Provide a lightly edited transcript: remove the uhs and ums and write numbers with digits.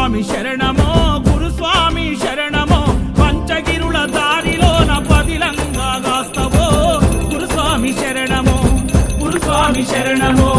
గురుస్వామి శరణమో గురుస్వామి శరణమో పంచగిరుల దారిలోన పదిలంగా గాస్తవో గురుస్వామి శరణమో గురుస్వామి శరణమో